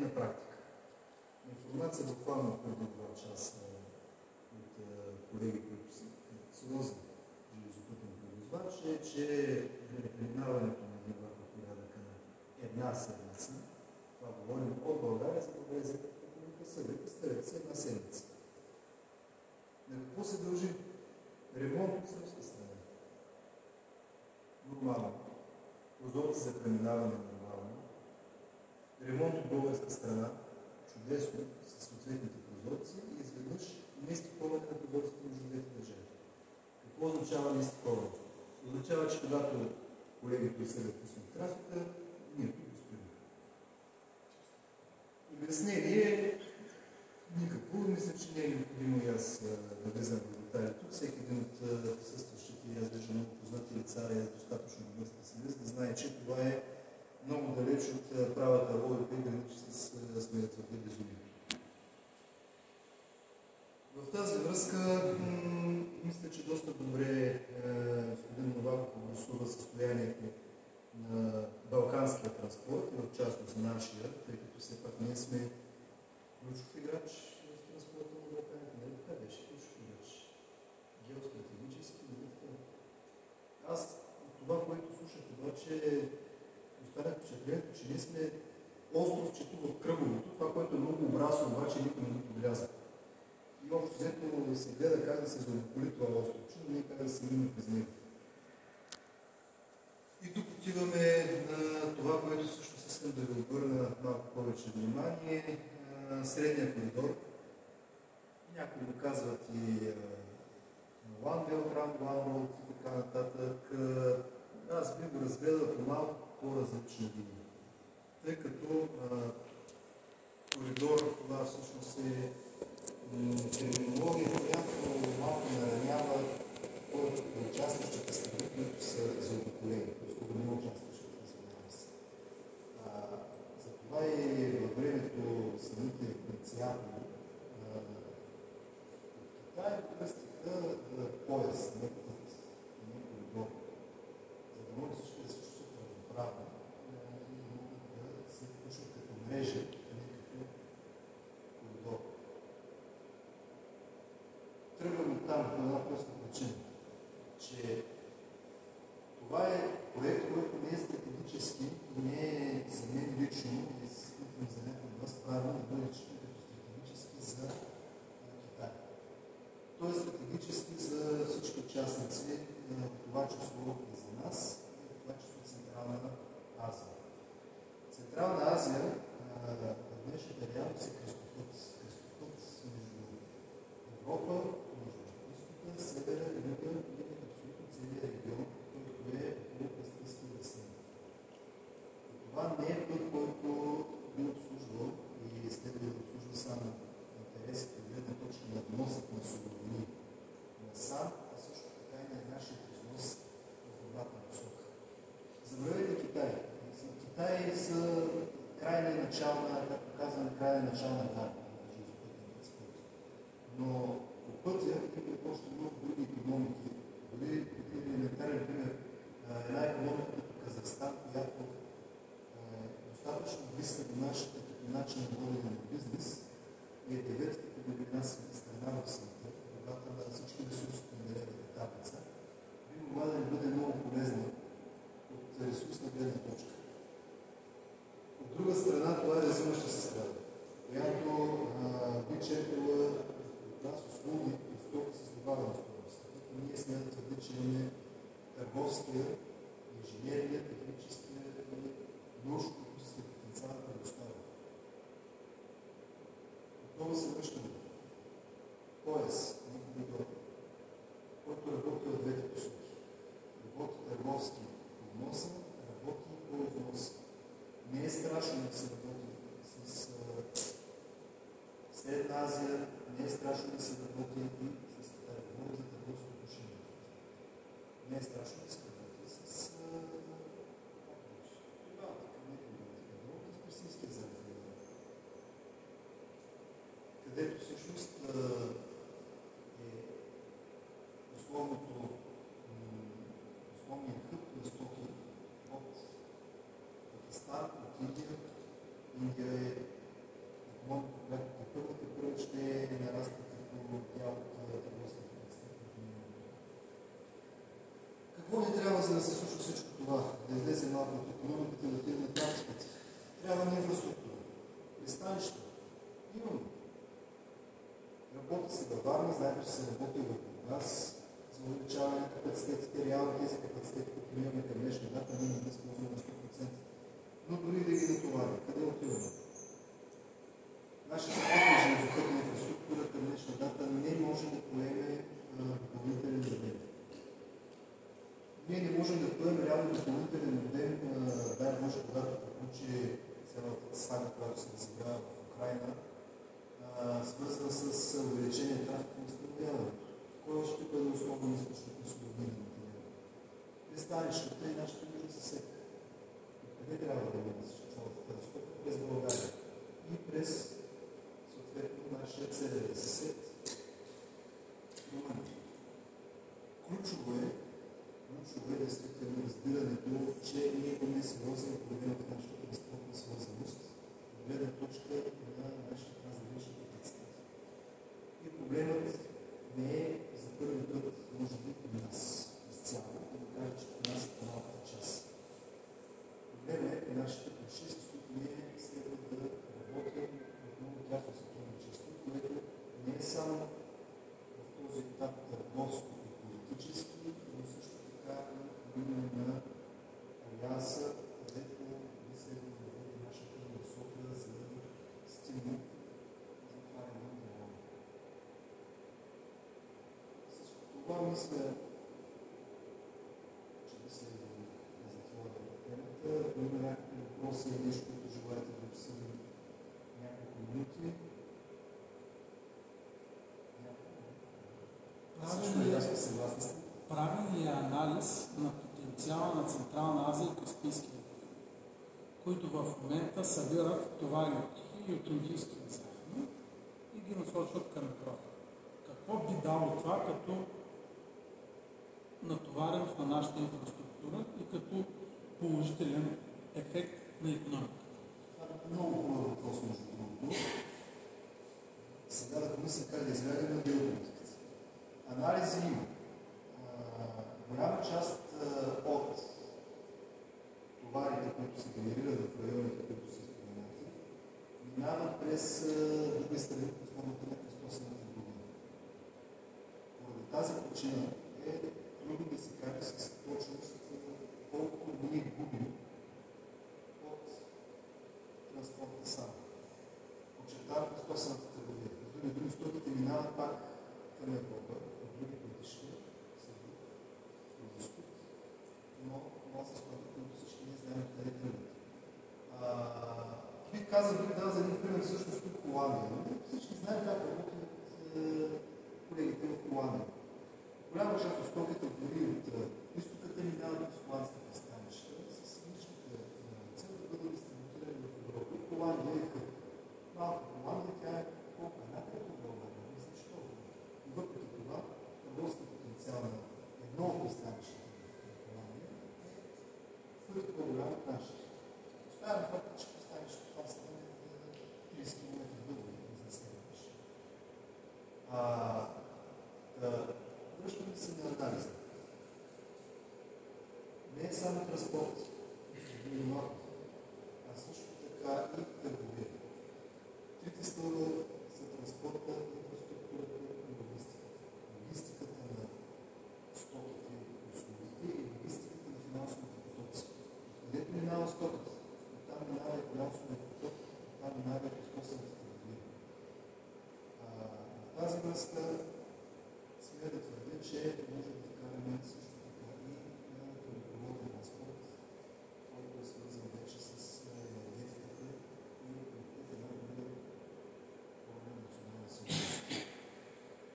на практика. Информация буквално преди 2 часа от колеги, които са сериозни железопътни превозвачи, че преминаването на нивата от порядъка на една седмица, това говорим от България, за да влезе в Република Сърбия, представете се една седмица. На какво се дължи? Ремонт от сръбска страна. Нормално. Прозорци за преминаване нормално. Ремонт от българска страна. Чудесно, с съответните прозорци и изведнъж нестиковане на прозорците между двете държави. Какво означава нестиковане? Означава, че когато колегите присъдят пуснат трафика, ние тук стоим. Обяснение никакво. Мисля, че не е необходимо и аз да влизам в детайли тук. Всеки един от присъстващите, аз виждам много познати лица, е достатъчно добър специалист да знае, че това е много далеч от правата логика и граничи с сме твърде безумие. В тази връзка мисля, че доста добре господин Новаков обрисува състоянието на балканския транспорт и в частност нашия, тъй като все пак ние сме ключов играч в транспорта на Балканите. Нали така беше ключов играч? Геостратегически, нали така? Аз от това, което слушах обаче, останах впечатлението, че ние сме островчето в кръговото, това, което е много обрасло, обаче никой не го подряза. И общо взето се гледа как да се заобиколи това островче, но не как да се мине през него. И тук отиваме на това, което всъщност искам да ви обърна малко повече внимание. Средния коридор. Някои го казват и One Belt Round, One Road и така нататък. Аз би го разгледал по малко по-различни линии. Тъй като коридор, това всъщност е терминология, която малко наранява участващите страни, които са заобиколени, защото не участващите, разбирам се. Затова и във времето самите инициатори от Китай кръстиха пояс, не път, не коридор, за да могат всички да се чувстват равноправно и да се включват като мрежа, не като коридор. Тръгвам от там по една проста причина, че това е проект, който не е стратегически, не е за мен лично, и смятам за някой от вас правилно да бъде читан като стратегически за Китай. Той е стратегически за всички участници, в това число и за нас, и в това число Централна Азия. Централна Азия в днешната реалност е кръстопът между Европа, между изтока, севера, юга и абсолютно целият регион, който е около Каспийския басейн. Това не е път, който би обслужвал и следва да обслужва само интересите от гледна точка на вносът на суровини насам, а също така и на нашия износ в обратна посока. Забравяйте Китай. Китай са крайна начална, както казваме, крайна начална гарта на железопътния транспорт. Но по пътя има още много други икономики. Дори един елементарен пример, една икономика като Казахстан, която е достатъчно близка до нашата като начин на водене на бизнес и е деветата по големина страна в света, когато на всички ресурси на нередната таблица, би могла да ни бъде много полезна от ресурсна гледна точка. От друга страна, това е развиваща се страна, която би черпила от нас услуги и стоки с добавена стойност. Ние сме да твърди, че имаме търговския, инженерния, техническия и научно-техническия потенциал да предоставя. Отново се връщаме. Пояс, коридор, който работи от двете посоки. Работи търговски по вноса, работи по износа. Не е страшно да се работи с Средна Азия, не е страшно да се работи и с Китай. Говоря за търговско отношение. Не е страшно да се работи с Персийския залив, където всъщност е основният хъб на стоки от Пакистан, от Индия. Индия е ремонт, която първо ще нараства като дял от търговските капацитет. Какво ни трябва, за да се случва всичко това? Да излезе малко от икономиката и да отидем на практиката. Трябва ни инфраструктура. Пристанища. Имаме. Работи се във Варна, знаете, че се работи в Бургас за увеличаване на капацитетите. Реално тези капацитети, които имаме към днешна дата, ние не използваме на 100%. Но дори да ги натоварим, къде отиваме? Нашата железопътна инфраструктура към днешна дата не може да поеме допълнителен обем. Ние не можем да поемем реално допълнителен обем, дай Боже, когато приключи цялата сага, която се разиграва в Украйна, свързана с увеличение трафик на възстановяването. Кой ще бъде основен източник на суровина на това? Пристанищата и нашата южна съседка. Къде трябва да бъде цялата тази стока? През България. И през, съответно, нашия северен съсед Румъния. Ключово е действително разбирането, че ние имаме сериозен проблем в нашата транспортна свързаност, от гледна точка на нашите трансгранични капацитети. И проблемът не е за първи път, може би, при нас изцяло, да кажа, че при нас е по-малката част. Проблемът е при нашите предши, с които ние следва да работим в много тясно сътрудничество, което не е само в този етап търговско и политически, но също така и на Алианса, където би следва да бъде нашата насока за стимул за отваряне на дома. С това мисля, че би следва да затворя темата. Ако има някакви въпроси или нещо, което желаете да обсъдим няколко минути. Правен ли е анализ на потенциала на Централна Азия и Каспийския регион, които в момента събират товари от Тихия и от Индийския океан и ги насочват към Европа? Какво би дало това като натовареност на нашата инфраструктура и като положителен ефект на икономиката? Това е много хубав въпрос, между другото. Сега да помисля как да изгледаме на геополитиката. Анализи има. Голяма част от товарите, които се генерират в районите, които са споменати, минават през други страни под формата на кръстосаната година. Поради тази причина е трудно да се каже с точност колко ние губим от транспорта само. Подчертавам кръстосаната търговия. С други стоките минават пак към Европа, от други пътища, с друг изход, но това са стоки, които всички ние знаем къде тръгват. Бих казал, бих дал за един пример всъщност тук в Холандия. Всички знаем как работят колегите в Холандия. Голяма част от стоките дори от изтоката минават от холандски пристанища с личните цел да бъдат дистрибутирани в Европа. Холандия е малка Холандия, тя е колко една трета от България. Защо? И въпреки това, търговски потенциал на едно от пристанищата в Холандия е в пъти по-голям от нашите. Оставяме факта, че пристанището това стане 30 км дълго, за да се навиш. Връщаме се на анализа. Не е само транспорт, а също така и търговия. Трите стълба са транспорта, инфраструктурата и логистиката. Логистиката на стоките и услугите и логистиката на финансовите потоци. Където минава стоката, там минава и финансовия поток, там минава и кръстосаната търговия. В тази връзка смея да твърдя, че може да вкараме